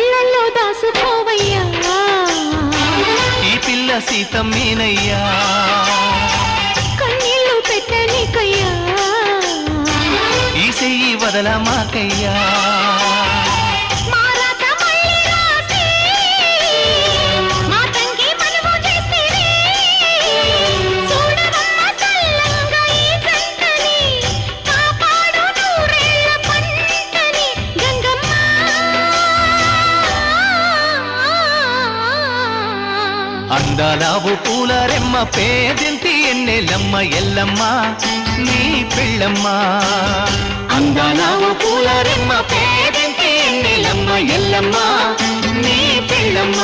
కళ్ళల్లో దాసుకోవయ్యా ఈ పిల్ల సీతమ్మేనయ్యా కన్నీళ్ళు పెట్టనీకయ్యా ఈ చెయ్యి వదలమాకయ్యా అందాలావు పూల రెమ్మ పేదింటి ఎన్నెలమ్మ ఎల్లమ్మ నీ పిల్లమ్మ అందాలావు పూల రెమ్మ పేదింటి ఎన్నెలమ్మ ఎల్లమ్మ నీ పిల్లమ్మ